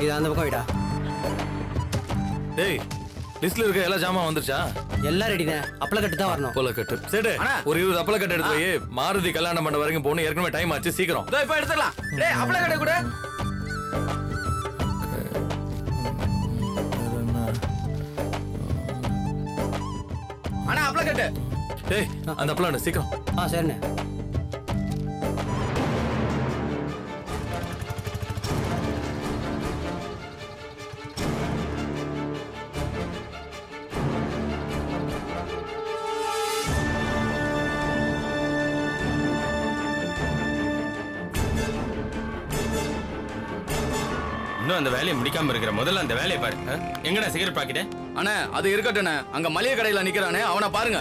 இது அந்த பக்கம் விடா. டேய் லிஸ்ட்ல இருக்க எல்லா ஜாமான் வந்துருச்சா? எல்லாம் ரெடி தான். அப்பள கட்டு தான் வரணும். அப்பள கட்டு. சரி ஒரு 20 அப்பள கட்டு எடுத்து போய் மாருதி கல்யாண மண்டபம் வரைக்கும் போணும். ஏற்கனவே டைம் ஆச்சு, சீக்கிரம். இதோ இப்ப எடுத்துடலாம். டேய் அப்பள கட்டு கூட. அண்ணா அப்பள கட்டு. டேய் அந்த அப்பளம் சீக்கிரம். சரிண்ணே. இன்னும் அந்த வேலையை முடிக்காம இருக்கிற முதல்ல அந்த வேலையை பாரு. எங்கடா சிகரெட் பாக்கெட்? அண்ணா அது இருக்கட்டும்ண்ணே. அங்க மளிகை கடையில நிக்கிறானே அவனை பாருங்க.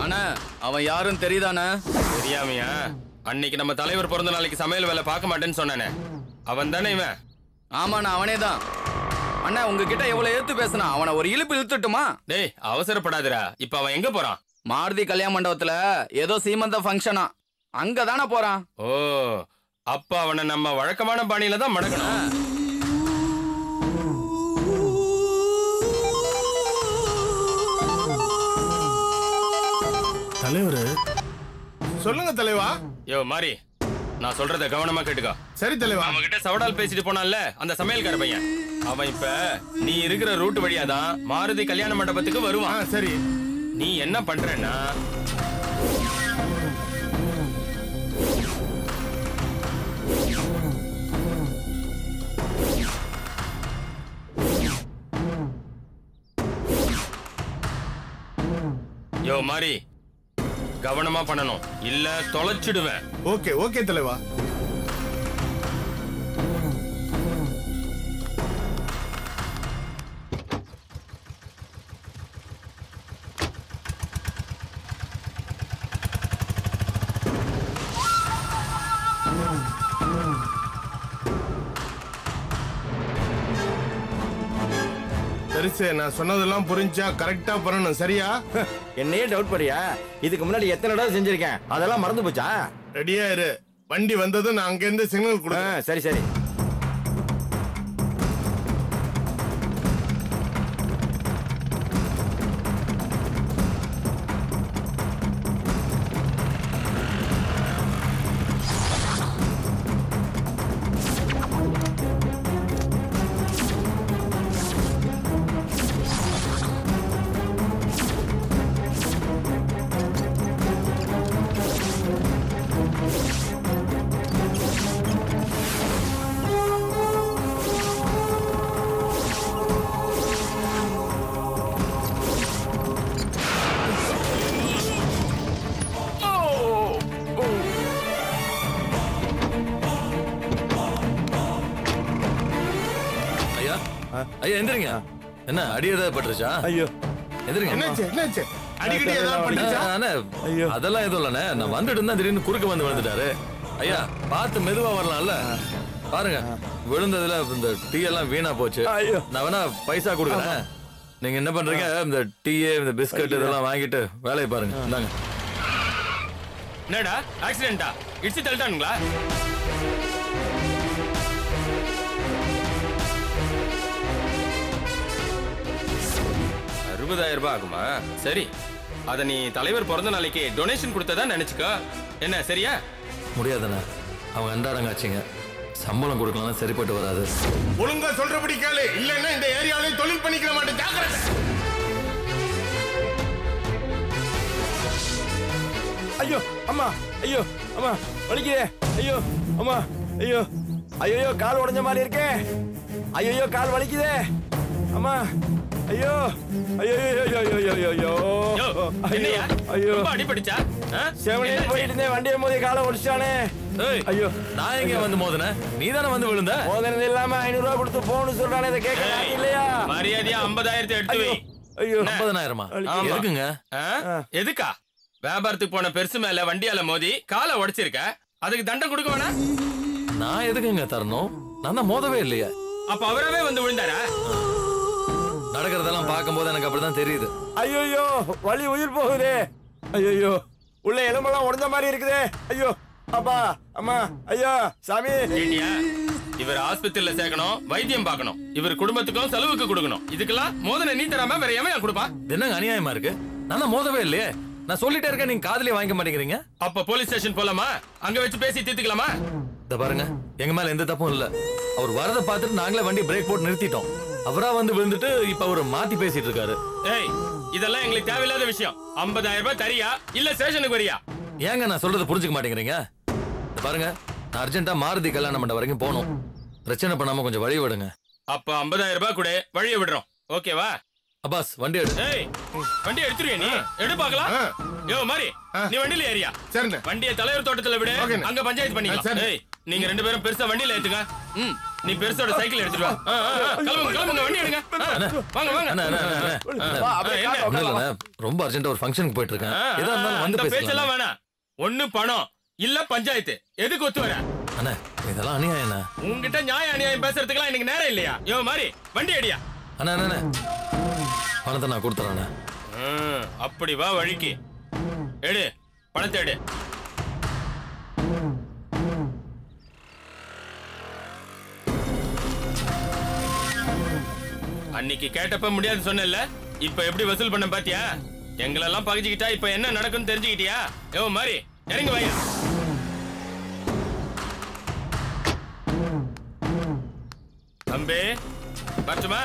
அண்ணா அவன் யாருன்னு தெரியுதானே? தெரியாமையா? அன்னைக்கு நம்ம தலைவர் பிறந்த நாளைக்கு சமையல் வேலை பார்க்க மாட்டேன்னு சொன்னானே, அவன் தானே இவன்? ஆமாண்ணா அவனே தான். அண்ணா உங்ககிட்ட எவ்வளவு எடுத்து பேசினா அவனை ஒரு இழுப்பு இழுத்துட்டுமா? டேய் அவசரப்படாதடா. இப்ப அவன் எங்க போறான்? மாருதி கல்யாண மண்டபத்துல ஏதோ சீமந்த ஃபங்க்ஷனா, அங்கதானே போறான். ஓ அப்ப அவனை நம்ம வழக்கமான பாணியில தான் மடக்கணும். தலைவரு சொல்லுங்க தலைவா. யோ மாரி, நான் சொல்றத கவனமா கேட்டுக்கோ. சரி தலைவா. நம்ம கிட்ட சவடால் பேசிட்டு போனான்ல அந்த சமையல்கார பையன், அவன் இப்ப நீ இருக்கிற ரூட் வழியாதான் மாருதி கல்யாண மண்டபத்துக்கு வருவான். சரி நீ என்ன பண்றன்னா, யோ மாரி கவனமா பண்ணணும், இல்ல தொலைச்சிடுவேன். ஓகே ஓகே தலைவா. பெருசு நான் சொன்னதெல்லாம் புரிஞ்சா கரெக்டா பண்ணணும். சரியா? என்னையே டவுட் பண்ணியா? இதுக்கு முன்னாடி எத்தனை தடவை செஞ்சிருக்கேன், அதெல்லாம் மறந்து போச்சா? ரெடியா இரு. வண்டி வந்ததும் நான் அங்க இருந்து சிக்னல் கொடுக்கிறேன். சரி சரி. ஐயா எந்திரிங்க. என்ன அடி ஏதாவது பட்டுருச்சா? ஐயோ எந்திரிங்க. என்னாச்சு என்னாச்சு? அடிக்கடி ஏதாவது பட்டுச்சா? ஐயோ அதெல்லாம் எதுவும் இல்லண்ணே. நான் வந்துட்டு இருந்தா திடீர்னு குறுக்க வந்து விழுந்துட்டாரு. ஐயா பார்த்து மெதுவா வரலாம்ல. பாருங்க விழுந்ததுல இந்த டீ எல்லாம் வீணா போச்சு. நான் வேணா பைசா கொடுக்குறேன். நீங்க என்ன பண்றீங்க, இந்த டீ இந்த பிஸ்கட் இதெல்லாம் வாங்கிட்டு வேலையை பாருங்க. இந்தாங்க. என்னடா ஆக்சிடென்ட்டா? இடிச்சு தள்ளிட்டானுங்களா? ₹60,000 ஆகுமா? சரி, அத நீ தலைவர் பிறந்த நாளைக்கு டொனேஷன் கொடுத்ததா நினைச்சுக்கோ. என்ன சரியா? முடியாதுண்ணா, அவங்க அண்டாரங்காச்சிங்க. சம்பளம் கொடுக்கலாம் சரிப்பட்டு வராது. ஒழுங்கா சொல்றபடி கேளு, இல்லன்னா இந்த ஏரியாவிலே தொழில் பண்ணிக்க மாட்டேன். ஜாக்கிரதை. ஐயோ அம்மா, ஐயோ அம்மா வலிக்குதே, ஐயோ அம்மா, ஐயோ ஐயோ கால் உடைஞ்ச மாதிரி இருக்கே, ஐயோ கால் வலிக்குதே அம்மா, ஐயோ ஐயோ ஐயோ ஐயோ ஐயோ என்னையா ஐயோ ரொம்ப அடிபட்டுச்சா? செவனே போயிட்டு இருந்தேன், வண்டியை மோதி காலை ஒடிச்சானே. ஏய், ஐயோ நான் எங்க வந்து மோதினேன்? நீ தானே வந்து விழுந்த? மோதினது இல்லாம 500 ரூபாய் கொடுத்து போன்னு சொல்றானே, இதை கேட்க ஏய், இல்லையா? மரியாதையா 50,000 எடுத்து வை. ஐயோ 50,000? ஆமா. எதுக்குங்க? ஆ? எதுக்கா? வியாபாரத்துக்கு போன பெருசு மேல வண்டியால மோதி காலை உடைச்சிருக்க, அதுக்கு தண்டம் கொடுக்க வேணா? நான் எதுக்குங்க தரணும்? நான் தான் மோதவே இல்லையா. அப்ப அவரவே வந்து விழுந்தாரா? நடக்கிறதெல்லாம் பார்க்கும்போது எனக்கு அப்படிதான் தெரியுது. ஐயோ வலி உயிர் போகுதே. ஐயோ உள்ள எலும்பெல்லாம் உடைஞ்ச மாதிரி இருக்குதே. ஐயோ அப்பா அம்மா ஐயோ சாமி. கேட்டியா? இவர் ஆஸ்பத்திரியில சேர்க்கணும், வைத்தியம் பார்க்கணும், இவர் குடும்பத்துக்கும் செலவுக்கு கொடுக்கணும். இதுக்கெல்லாம் மோதனை நீ தராம வேற எவன் கொடுப்பா? இது என்னங்க அநியாயமா இருக்கு? நான் தான் மோதவே இல்லையே. நான் சொல்லிட்டே இருக்கேன், நீங்க காதுலயே வாங்கிக்க மாட்டேங்கிறீங்க. அப்ப போலீஸ் ஸ்டேஷன் போலாமா? அங்க வச்சு பேசி தீர்த்துக்கலாமா? இத பாருங்க, எங்க மேல எந்த தப்பும் இல்ல. அவர் வரத பார்த்துட்டு நாங்களே வண்டி பிரேக் போட்டு நிறுத்திட்டோம். அவரா வந்து விழுந்துட்டு இப்ப அவரு மாத்தி பேசிட்டு இருக்காரு. ஏய், இதெல்லாம் எங்களுக்கு தேவையில்லாத விஷயம். 50,000 ரூபாய் தரியா இல்ல ஸ்டேஷனுக்கு வரியா? ஏங்க நான் சொல்றதை புரிஞ்சுக்க மாட்டேங்கிறீங்க? இத பாருங்க, நான் அர்ஜென்ட்டா மாருதி கல்யாண மண்டபம் வரைக்கும் போகணும். பிரச்சனை பண்ணாம கொஞ்சம் வழி விடுங்க. அப்ப 50,000 ரூபாய் கூட வழிய விடுறோம். ஓகேவா? அப்பாஸ் வண்டி எடு. ஏய், வண்டி எடுத்துருவியா நீ? எடு பாக்கலாம். யோ மாதிரி நீ வண்டியில ஏறியா? சரிண்ணே. வண்டியை தலைவர் தோட்டத்துல விடு, ஓகேண்ணே. அங்க பஞ்சாயத்து பண்ணிக்கலாம். சரி. ஏய், நீங்க 2 பேரும் பெருசா வண்டியில ஏத்துங்க. நீ பெருசோட சைக்கிள் எடுத்துட்டு வா. கிளம்புங்க கிளம்புங்க, வண்டி எடுங்க. வாங்க வாங்க. அண்ணா, அண்ணா, அண்ணா, அண்ணா. வா, அப்படியே என்ன? கார் ஒண்ணும் உட்காரலாம். இல்லண்ணே, ரொம்ப அர்ஜென்ட்டா ஒரு ஃபங்க்ஷனுக்கு போயிட்டு இருக்கேன். எதா இருந்தாலும் வந்து அந்த பேசலாம். பேச்செல்லாம் வேணாம். ஒண்ணு பணம் இல்ல பஞ்சாயத்து, எதுக்கு ஒத்து வர? அண்ணா, இதெல்லாம் அநியாயம். உங்ககிட்ட நியாய அநியாயம் பேசுறதுக்கெல்லாம் எனக்கு நேரம் இல்லையா? யோ மாதிரி வண்டி அடியா. அண்ணா அண்ணா, பணத்தை நான் கொடுத்துறேண்ணே. அப்படி வா வழிக்கு. எடு பணத்தை எடு. அன்னைக்கு கேட்டப்ப முடியாது சொன்னல, இப்ப எப்படி வசூல் பண்ண பாத்தியா? எங்களெல்லாம் பகிச்சுக்கிட்டா இப்ப என்ன நடக்கும்னு தெரிஞ்சுக்கிட்டியா? யோ மாதிரி இறங்கி வாயா. தம்பி பட்டுமா?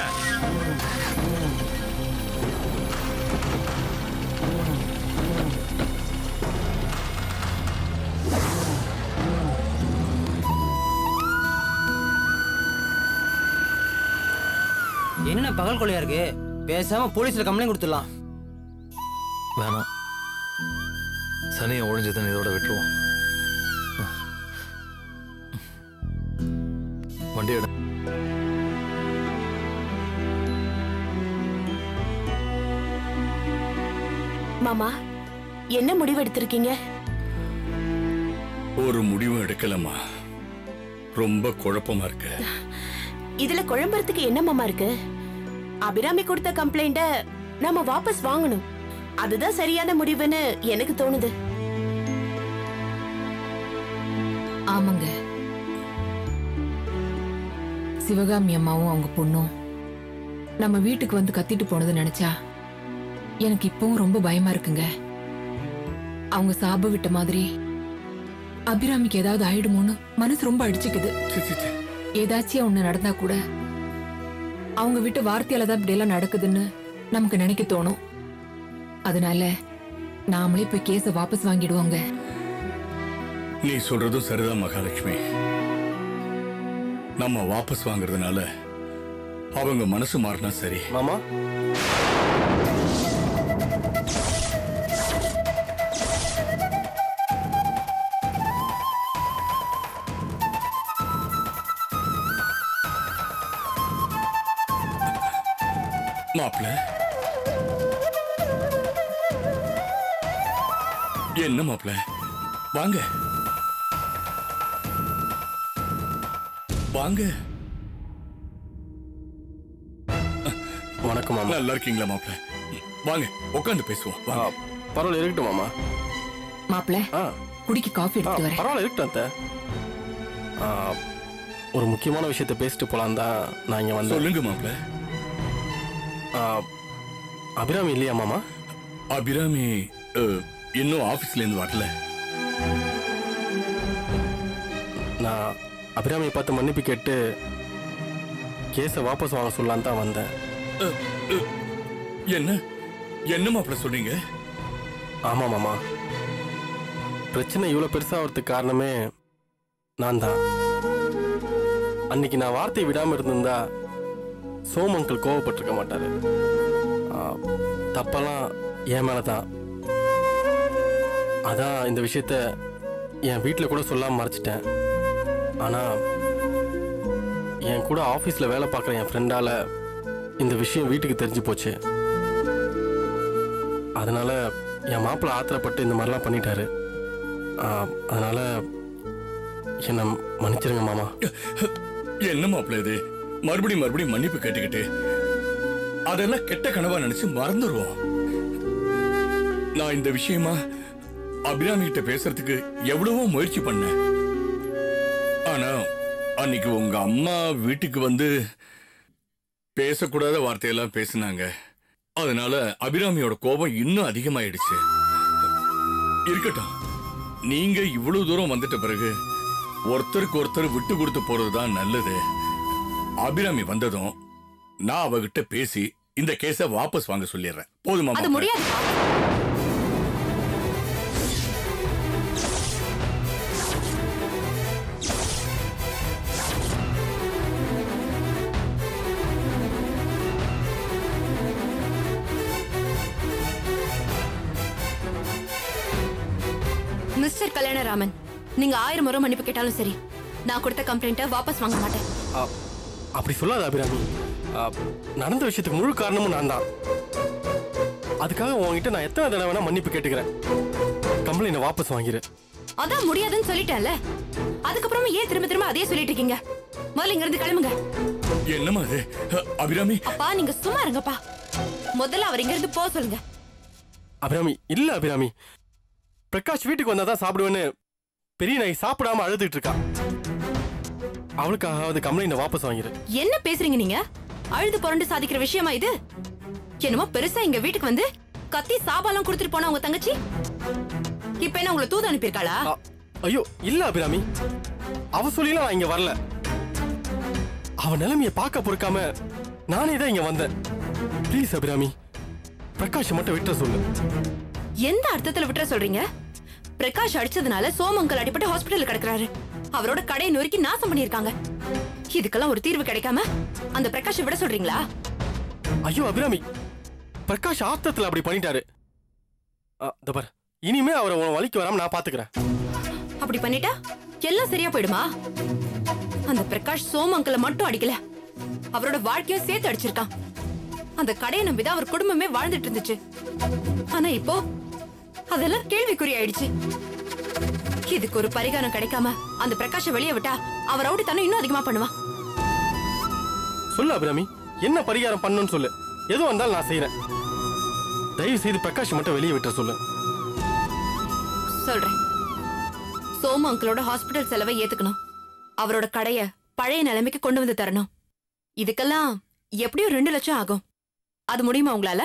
என்ன பகல் கொள்ளையா இருக்கு? பேசாம போலீஸ்ல கம்ப்ளைண்ட் கொடுத்துடலாம். வேணாம், சனியை ஒழிஞ்சதுன்னு இதோட விட்டுருவோம். வண்டி எடு. மாமா, என்ன முடிவு எடுத்திருக்கீங்க? ஒரு முடிவும் எடுக்கலமா. ரொம்ப குழப்பமா இருக்கு. இதுல குழம்புறதுக்கு என்ன மாமா இருக்கு? அபிராமி கொடுத்த கம்ப்ளைண்ட நாம வாபஸ் வாங்கணும். அதுதான் சரியான முடிவுன்னு எனக்கு தோணுது. ஆமாங்க, சிவகாமி அம்மாவும் அவங்க பொண்ணும் நம்ம வீட்டுக்கு வந்து கத்திட்டு போனது நினைச்சா எனக்கு இப்பவும் ரொம்ப பயமா இருக்குங்க. அவங்க சாப விட்ட மாதிரி அபிராமிக்கு ஏதாவது ஆயிடுமோன்னு மனசு ரொம்ப அடிச்சுக்குது. ஏதாச்சும் ஒண்ணு நடந்தா கூட அவங்க விட்டு வார்த்தையால தான் இப்படி எல்லாம் நடக்குதுன்னு நமக்கு நினைக்க தோணும். அதனால நாமளே போய் கேஸ வாபஸ் வாங்கிடுவோங்க. நீ சொல்றதும் சரிதான் மகாலட்சுமி. நம்ம வாபஸ் வாங்குறதுனால அவங்க மனசு மாறினா சரி. மாமா மாப்பிள்ள, என்ன மாப்பிள்ள? வாங்க வாங்க. வணக்கம் மாமா. நல்லா இருக்கீங்களா மாப்பிள்ள? வாங்க உட்காந்து பேசுவோம். வாங்க. பரவாயில்ல, இருக்கட்டும் மாமா. மாப்பிள்ள, குடிக்க காஃபி எடுத்து வரேன். பரவாயில்ல, இருக்கட்டும் அத்தை. ஒரு முக்கியமான விஷயத்த பேசிட்டு போலாம் தான் நான் இங்க வந்தேன். சொல்லுங்க மாப்பிள்ள. அபிராமி இல்லையா மாமா? அபிராமி இன்னும் ஆபீஸ்ல இருந்து வரல. நான் அபிராமியை பார்த்து மன்னிப்பு கேட்டு கேஸை வாபஸ் வாங்க சொல்லலான்னு தான் வந்தேன். என்ன என்ன மாப்பிள்ள சொல்றீங்க? ஆமா மாமா, பிரச்சனை இவ்வளவு பெருசாகிறதுக்கு காரணமே நான் தான். அன்னைக்கு நான் வார்த்தையை விடாம இருந்திருந்தா சோம் அங்கிள் கோவப்பட்டிருக்க மாட்டாரு. தப்பெல்லாம் என் மேலதான். அதான் இந்த விஷயத்த என் வீட்டில் கூட சொல்லாமல் மறைச்சிட்டேன். ஆனால் என் கூட ஆஃபீஸில் வேலை பார்க்குற என் ஃப்ரெண்டால் இந்த விஷயம் வீட்டுக்கு தெரிஞ்சு போச்சு. அதனால என் மாப்பிள்ளை ஆத்திரப்பட்டு இந்த மாதிரிலாம் பண்ணிட்டாரு. அதனால என்ன மன்னிச்சிருங்க மாமா. என்ன மாப்பிள்ள இது? மறுபடியும் மன்னிப்பு கேட்டுக்கிட்டு அதெல்லாம் கெட்ட கனவா நினைச்சு மறந்துடுவோம். நான் இந்த விஷயமா அபிராமி கிட்ட பேசுறதுக்கு எவ்வளவோ முயற்சி பண்ணேன். ஆனா அன்னைக்கு உங்க அம்மா வீட்டுக்கு வந்து பேசக்கூடாத வார்த்தையெல்லாம் பேசினாங்க. அதனால அபிராமியோட கோபம் இன்னும் அதிகமாயிடுச்சு. இருக்கட்டும், நீங்க இவ்வளவு தூரம் வந்துட்ட பிறகு ஒருத்தருக்கு ஒருத்தர் விட்டு கொடுத்து போறதுதான் நல்லது. அபிராமி வந்ததும் நான் அவகிட்ட பேசி இந்த கேஸை வாபஸ் வாங்க சொல்லிடுறேன். போதுமா? அது முடியாது. மிஸ்டர் கல்யாணராமன், நீங்க 1000 முறை மன்னிப்பு கேட்டாலும் சரி, நான் கொடுத்த கம்ப்ளைண்ட்டை வாபஸ் வாங்க மாட்டேன். அப்படி சொல்லாத அபிராமி. நடந்த விஷயத்துக்கு முழு காரணமும் நான் தான். அதுக்காக உங்ககிட்ட நான் எத்தனை தடவை வேணா மன்னிப்பு கேட்டுக்கிறேன். கம்ப்ளைண்ட்டை வாபஸ் வாங்கிடு. அதான் முடியாதுன்னு சொல்லிட்டேன்ல, அதுக்கப்புறமா ஏன் திரும்ப திரும்ப அதே சொல்லிட்டு இருக்கீங்க? முதல்ல இங்க இருந்து கிளம்புங்க. என்னமா அது அபிராமி? அப்பா நீங்க சும்மா இருங்கப்பா. முதல்ல அவர் இங்க இருந்து போக சொல்லுங்க. அபிராமி இல்ல அபிராமி, பிரகாஷ் வீட்டுக்கு வந்தாதான் சாப்பிடுவேன்னு பெரிய நாய் சாப்பிடாம அழுதுட்டு இருக்கா. அவளுக்காக கம்ப்ளைண்ட் வாபஸ் வாங்கிரு. என்ன பேசுறீங்க நீங்க? அழுது புரண்டு சாதிக்கிற விஷயமா இது? என்னமோ பெருசா எங்க வீட்டுக்கு வந்து கத்தி சாபாலாம் கொடுத்துட்டு போனா உங்க தங்கச்சி இப்ப என்ன உங்களை தூது அனுப்பியிருக்காளா? ஐயோ இல்ல அபிராமி, அவ சொல்லிலாம் நான் இங்க வரல. அவ நிலைமைய பார்க்க பொறுக்காம நானே தான் இங்க வந்தேன். ப்ளீஸ் அபிராமி, பிரகாஷ் மட்டும் விட்டுற சொல்லு. எந்த அர்த்தத்துல விட்டுற சொல்றீங்க? பிரகாஷ் அடிச்சதுனால சோமங்கல் அடிபட்டு ஹாஸ்பிடல்ல கிடக்குறாரு. அவரோட கடையை நொறுக்கி நாசம் பண்ணிருக்காங்க. இதுக்கெல்லாம் ஒரு தீர்வு கிடைக்காம அந்த பிரகாஷை விட சொல்றீங்களா? ஐயோ அபிராமி, பிரகாஷ் ஆத்தத்துல அப்படி பண்ணிட்டாரு. இனிமே அவரை வலிக்கு வராம நான் பாத்துக்கிறேன். அப்படி பண்ணிட்டா எல்லாம் சரியா போயிடுமா? அந்த பிரகாஷ் சோமங்கலை மட்டும் அடிக்கல, அவரோட வாழ்க்கையும் சேர்த்து அடிச்சிருக்கான். அந்த கடையை நம்பிதான் அவர் குடும்பமே வாழ்ந்துட்டு இருந்துச்சு. ஆனா இப்போ அதெல்லாம் கேள்விக்குறி ஆயிடுச்சு. இதுக்கு ஒரு பரிகாரம் கிடைக்காம அந்த பிரகாஷை வெளியே விட்டா அவர் ரவுடித்தனம் இன்னும் அதிகமா பண்ணுவான். சொல்லு அபிராமி, என்ன பரிகாரம் பண்ணணும்னு சொல்லு. எதுவும் வந்தாலும் நான் செய்யறேன். தயவு செய்து பிரகாஷ் மட்டும் வெளியே விட்ட சொல்லு. சொல்றேன். சோமு அங்கிளோட ஹாஸ்பிடல் செலவை ஏத்துக்கணும். அவரோட கடைய பழைய நிலைமைக்கு கொண்டு வந்து தரணும். இதுக்கெல்லாம் எப்படியும் 2 லட்சம் ஆகும். அது முடியுமா உங்களால?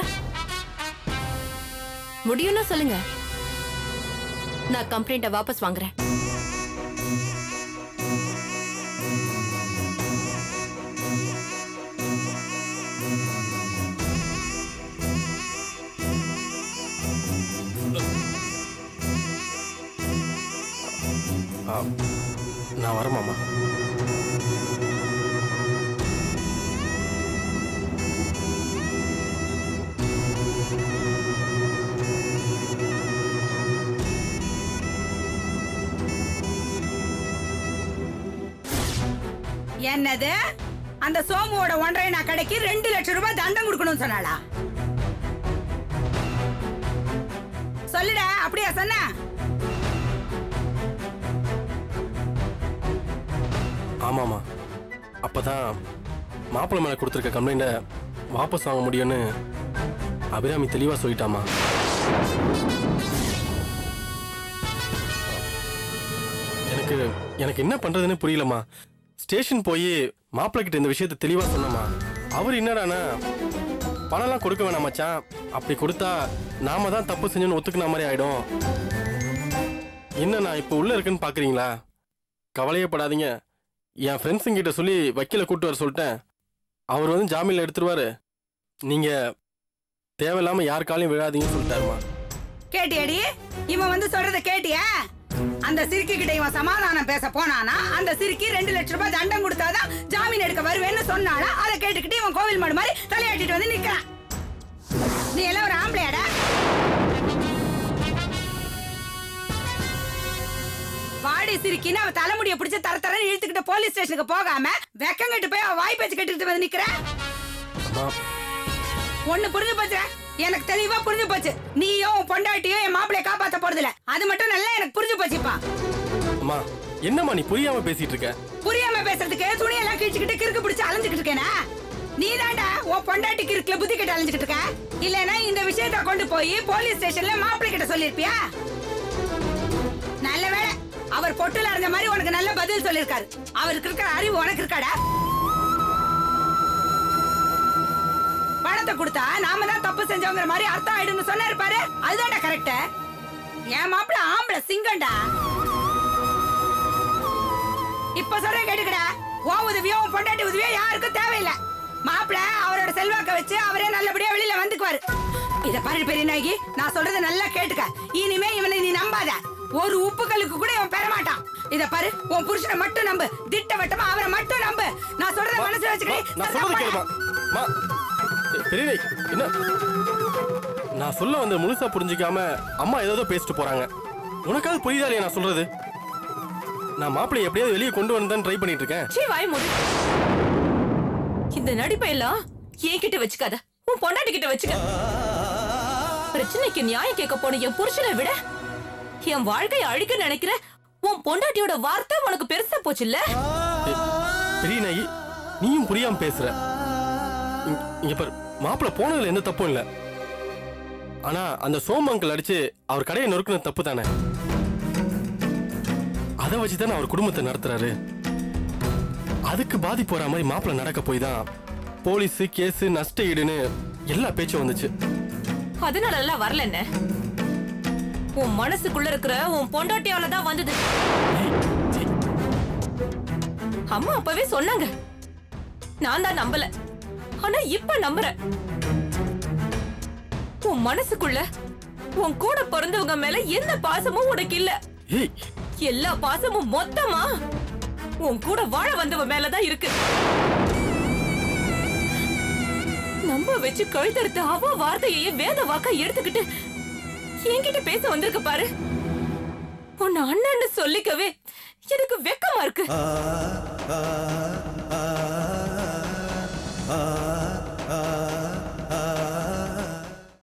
முடியும்னா சொல்லுங்க, நான் கம்ப்ளைண்ட்டை வாபஸ் வாங்குறேன். நான் வரேன் மாமா. என்னது? அந்த சோமுவோட 1.5 கடைக்கு 2 லட்சம் ரூபாய் தண்டம் கொடுக்கணும்னு சொன்னாளா? சொல்லுடா, அப்படியா சொன்ன? ஆமாமா, அப்பதான் மாப்பிள்ளை மேல கொடுத்துருக்க கம்ப்ளைண்ட வாபஸ் வாங்க முடியும்னு அபிராமி தெளிவா சொல்லிட்டாமா. எனக்கு என்ன பண்றதுன்னு புரியலமா. ஸ்டேஷன் போய் மாப்பிள்ளை கிட்ட இந்த விஷயத்தை தெளிவா சொன்னமா. அவர் என்னடானா, பணம்லாம் கொடுக்க வேணாம் மச்சான், அப்படி கொடுத்தா நாம தான் தப்பு செஞ்சோன்னு ஒத்துக்கின மாதிரி ஆயிடும். என்ன நான் இப்போ உள்ள இருக்குன்னு பாக்குறீங்களா? கவலையே படாதீங்க, என் ஃப்ரெண்ட்ஸுங்க கிட்ட சொல்லி வக்கீல கூட்டு வர சொல்லிட்டேன். அவர் வந்து ஜாமீன்ல எடுத்துருவாரு. நீங்க தேவையில்லாம யார் காலையும் விழாதீங்கன்னு சொல்லிட்டாருமா. கேட்டியாடி? இவன் வந்து சொல்றத கேட்டியா? அந்த சிறுக்கி கிட்ட இவன் சமாதானம் பேச போனானா, அந்த சிறுக்கி 2 லட்சம் ரூபாய் தண்டம் கொடுத்தாதான் ஜாமீன் எடுக்க வருவேன்னு சொன்னானா, அதை கேட்டுக்கிட்டு இவன் கோவில் மாடு மாதிரி தலையாட்டிட்டு வந்து நிக்கிறான். நீ எல்லாம் ஒரு ஆம்பளையாடா? போடி சிரிக்கின்னு அவ தலைமுடிய பிடிச்ச தரன்னு இழுத்துக்கிட்டு போலீஸ் ஸ்டேஷனுக்கு போகாம வெக்கங்கிட்டு போய் அவ வாய் பேச்சு கட்டிட்டு வந்து நிக்கிற. ஒண்ணு புரிஞ்சு போச்சு, எனக்கு தெளிவா புரிஞ்சு போச்சு. நீயும் உன் பொண்டாட்டியும் என் மாப்பிளைய காப்பாத்த போறதில்ல. அது மட்டும் நல்லா எனக்கு புரிஞ்சு போச்சுப்பா. அம்மா என்னம்மா நீ புரியாம பேசிட்டு இருக்க? புரியாம பேசுறதுக்கு துணியெல்லாம் கிழிச்சுக்கிட்டு கிறுக்கு பிடிச்சு அலைஞ்சுக்கிட்டு இருக்கேனா? நீ தாண்டா உன் பொண்டாட்டி கிறுக்குல புத்தி கிட்ட அலைஞ்சுக்கிட்டு இருக்க. இல்லனா இந்த விஷயத்தை கொண்டு போய் போலீஸ் ஸ்டேஷன்ல மாப்பிள்ளை கிட்ட சொல்லிருப்பியா? நல்ல வேளை அவர் பொட்டுல இருந்த மாதிரி உனக்கு நல்ல பதில் சொல்லிருக்காரு. அவருக்கு இருக்கிற அறிவு உனக்கு இருக்காடா? பணத்தை கொடுத்தா நாம தான் தப்பு செஞ்சவங்கிற மாதிரி அர்த்தம் ஆயிடுன்னு சொன்னாரு பாரு. அதுதான்டா கரெக்ட். என் மாப்பிள்ள ஆம்பளை சிங்கம்டா. இப்ப சொல்றேன் கேட்டுக்கடா. உன் உதவியோ உன் பொண்டாட்டி உதவியோ யாருக்கும் தேவையில்லை. மாப்பிள்ள அவரோட செல்வாக்க வச்சு அவரே நல்லபடியா வெளியில வந்துக்குவாரு. இத பாரு பெரிய நாயகி, நான் சொல்றத நல்லா கேட்டுக்க. இனிமே இவனை நீ நம்பாத. ஒரு உப்புக்களுக்கு கூட இவன் பெற மாட்டான். இத பாரு, உன் புருஷனை மட்டும் நம்பு. திட்டவட்டமா அவரை மட்டும் நம்பு. நான் சொல்றத மனசுல வச்சுக்கிட்டு நான் சொல்றது கேளுமா. மா பெரிய என்ன நான் சொல்ல வந்து முழுசா புரிஞ்சிக்காம அம்மா ஏதோ பேசிட்டு போறாங்க. உனக்காவது புரியுதா இல்லையா நான் சொல்றது? நான் மாப்பிள்ளை எப்படியாவது வெளியே கொண்டு வந்து ட்ரை பண்ணிட்டு இருக்கேன். சீ வாய் மூடு. இந்த நடிப்பை எல்லாம் என்கிட்ட வச்சுக்காத, உன் பொண்டாட்டி கிட்ட வச்சுக்க. பிரச்சனைக்கு நியாயம் கேட்க போன என் புருஷனை விட என் வாழ்க்கையை அழிக்க நினைக்கிற உன் பொண்டாட்டியோட வார்த்தை உனக்கு பெருசா போச்சு இல்ல? பெரிய நாயி நீயும் புரியாம பேசுற. இங்க பாரு, மாப்பிள்ளை போனதுல எந்த தப்பும் இல்ல. ஆனா அந்த சோமங்கல் அடிச்சு அவர் கடையை நொறுக்குன தப்பு தானே. அதை வச்சுதானே அவர் குடும்பத்தை நடத்துறாரு. அதுக்கு பாதிப்பு வர மாதிரி மாப்பிள்ளை நடக்க போய் தான் போலீஸ் கேஸ் நஷ்ட ஈடுன்னு எல்லா பேச்சும் வந்துச்சு. அதனால எல்லாம் வரல என்ன? உன் மனசுக்குள்ள இருக்கிற உன் பொண்டாட்டியால தான் வந்தது. அம்மா அப்பவே சொன்னாங்க, நான் தான் நம்பல. ஆனா இப்ப நம்புறேன். உன் மனசுக்குள்ள உன் கூட பிறந்தவங்க மேல எந்த பாசமும் உனக்கு இல்ல. எல்லா பாசமும் மொத்தமா உன் கூட வாழ வந்தவ மேலதான் இருக்கு. நம்ப வச்சு கழுத்தெடுத்த அவ வார்த்தையே வேத வாக்கா எடுத்துக்கிட்டு என்கிட்ட பேச வந்திருக்க பாரு. உன்னை அண்ணன்னு சொல்லிக்கவே எனக்கு வெக்கமா இருக்கு.